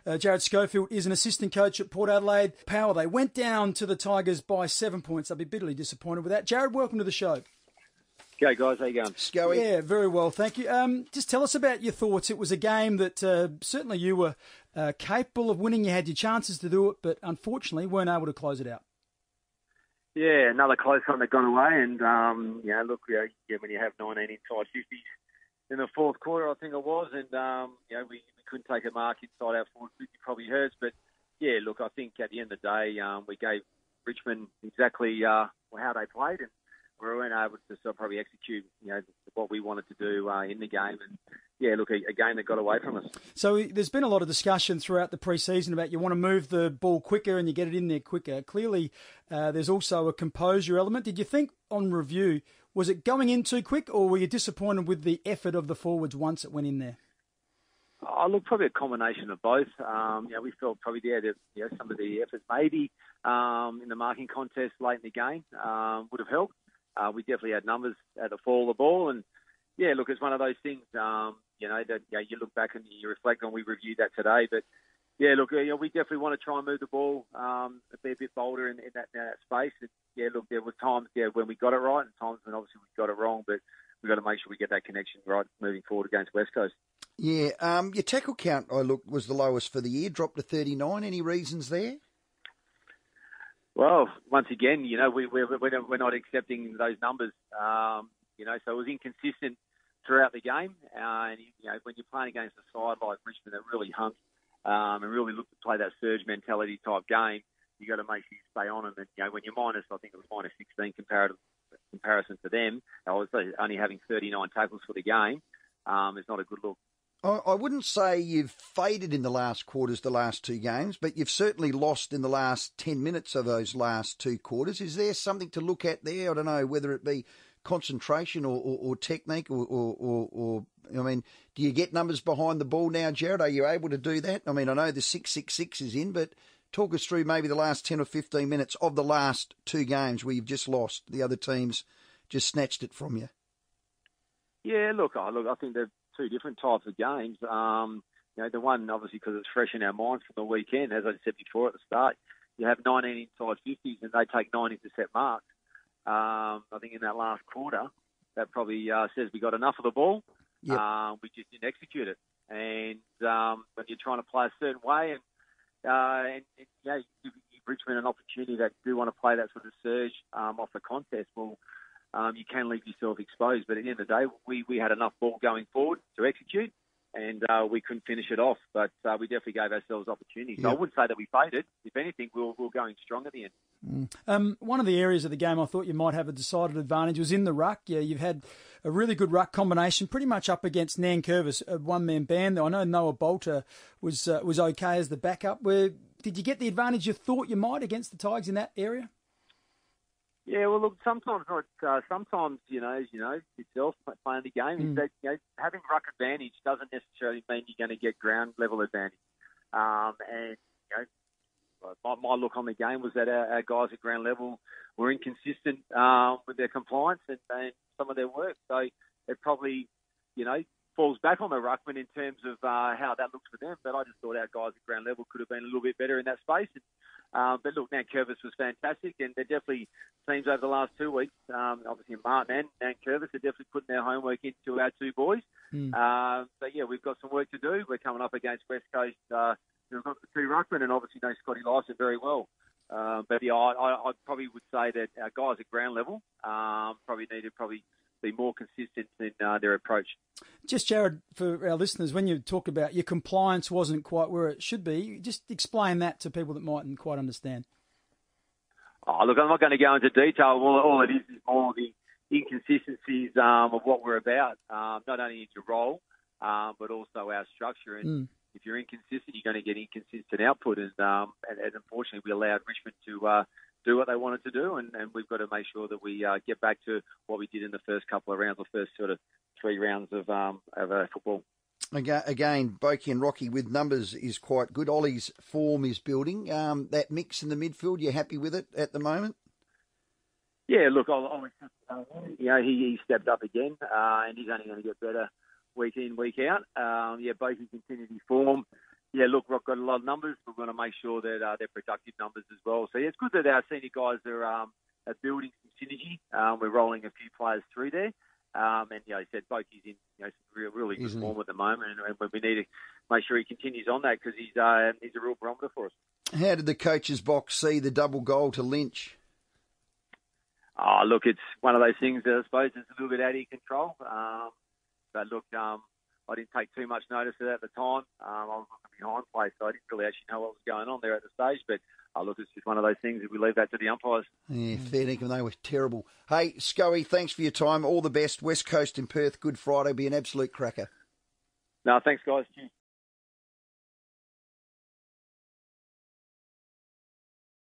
Jarrad Schofield is an assistant coach at Port Adelaide. Power, they went down to the Tigers by 7 points. They'll be bitterly disappointed with that. Jarrad, welcome to the show. G'day, guys. How you going? Scoey. Yeah, very well, thank you. Just tell us about your thoughts. It was a game that certainly you were capable of winning. You had your chances to do it, but unfortunately weren't able to close it out. Yeah, another close one that got away. And, when you have 19 inside 50s in the fourth quarter, I think it was, and, we couldn't take a mark inside our forward 50, probably hurts. But, yeah, look, I think at the end of the day, we gave Richmond exactly how they played, and we weren't able to sort of probably execute, what we wanted to do in the game. And, yeah, look, a game that got away from us. So there's been a lot of discussion throughout the pre-season about you want to move the ball quicker and you get it in there quicker. Clearly, there's also a composure element. Did you think on review, was it going in too quick, or were you disappointed with the effort of the forwards once it went in there? Look, probably a combination of both. We felt probably that some of the efforts maybe in the marking contest late in the game would have helped. We definitely had numbers at the fall of the ball, and yeah, look, it's one of those things. You look back and you reflect on. We reviewed that today, but yeah, look, we definitely want to try and move the ball, be a bit bolder in that space. And yeah, look, there were times when we got it right, and times when obviously we got it wrong. But we've got to make sure we get that connection right moving forward against West Coast. Yeah, your tackle count, I looked, was the lowest for the year, dropped to 39. Any reasons there? Well, once again, we're not accepting those numbers. So it was inconsistent throughout the game. And when you're playing against a side like Richmond that really hung and really looked to play that surge mentality type game, you got to make sure you stay on them. And when you're minus, I think it was minus 16 comparison to them, only having 39 tackles for the game, is not a good look. I wouldn't say you've faded in the last quarters, the last two games, but you've certainly lost in the last 10 minutes of those last two quarters. Is there something to look at there? I don't know, whether it be concentration or technique or do you get numbers behind the ball now, Jarrad? Are you able to do that? I mean, I know the 666 is in, but talk us through maybe the last 10 or 15 minutes of the last two games where you've just lost. The other teams just snatched it from you. Yeah, look, I think they're two different types of games. The one, obviously, because it's fresh in our minds from the weekend, as I said before at the start, you have 19 inside 50s and they take 9 intercept marks. I think in that last quarter, that probably says we got enough of the ball. Yep. We just didn't execute it. And when you're trying to play a certain way you give Richmond an opportunity that do want to play that sort of surge off the contest, well, you can leave yourself exposed. But at the end of the day, we had enough ball going forward to execute, and we couldn't finish it off. But we definitely gave ourselves opportunities. Yep. So I wouldn't say that we faded. If anything, we were going strong at the end. One of the areas of the game I thought you might have a decided advantage was in the ruck. Yeah, you've had a really good ruck combination, pretty much up against Nankervis, a one-man band. I know Noah Bolter was okay as the backup. Did you get the advantage you thought you might against the Tigers in that area? Yeah, well, look, sometimes, as you know, yourself playing the game, is that having ruck advantage doesn't necessarily mean you're going to get ground level advantage. My look on the game was that our guys at ground level were inconsistent with their compliance and some of their work. So it probably, falls back on the ruckman in terms of how that looks for them. But I just thought our guys at ground level could have been a little bit better in that space. But look, Nankervis was fantastic, and they're definitely teams over the last 2 weeks, obviously Martin and Nankervis are definitely putting their homework into our two boys. But yeah, we've got some work to do. We're coming up against West Coast. We've got the two ruckmen, and obviously know Scotty Lyson very well. But yeah, I probably would say that our guys at ground level probably need to be more consistent in their approach. Just, Jarrad, for our listeners, when you talk about your compliance wasn't quite where it should be, just explain that to people that mightn't quite understand. Oh, look, I'm not going to go into detail. All it is more the inconsistencies of what we're about, not only in your role, but also our structure. And if you're inconsistent, you're going to get inconsistent output. And unfortunately, we allowed Richmond to do what they wanted to do, and we've got to make sure that we get back to what we did in the first couple of rounds, the first sort of 3 rounds of football. Again, Boakey and Rocky with numbers is quite good. Ollie's form is building. That mix in the midfield, you happy with it at the moment? Yeah, look, he stepped up again, and he's only going to get better week in, week out. Boakey continued his form. Yeah, look, Rock got a lot of numbers. We're going to make sure that they're productive numbers as well. So, yeah, it's good that our senior guys are building some synergy. We're rolling a few players through there. And, he said Boki's in some really good form at the moment. And we need to make sure he continues on that because he's a real barometer for us. How did the coach's box see the double goal to Lynch? Oh, look, it's one of those things that I suppose it's a little bit out of control. But, look, I didn't take too much notice of that at the time. I was looking behind play, so I didn't really actually know what was going on there at the stage. But, look, it's just one of those things that we leave that to the umpires. Yeah, fair dinkum, they were terrible. Hey, Scoey, thanks for your time. All the best. West Coast in Perth, Good Friday. Be an absolute cracker. No, thanks, guys. Cheers.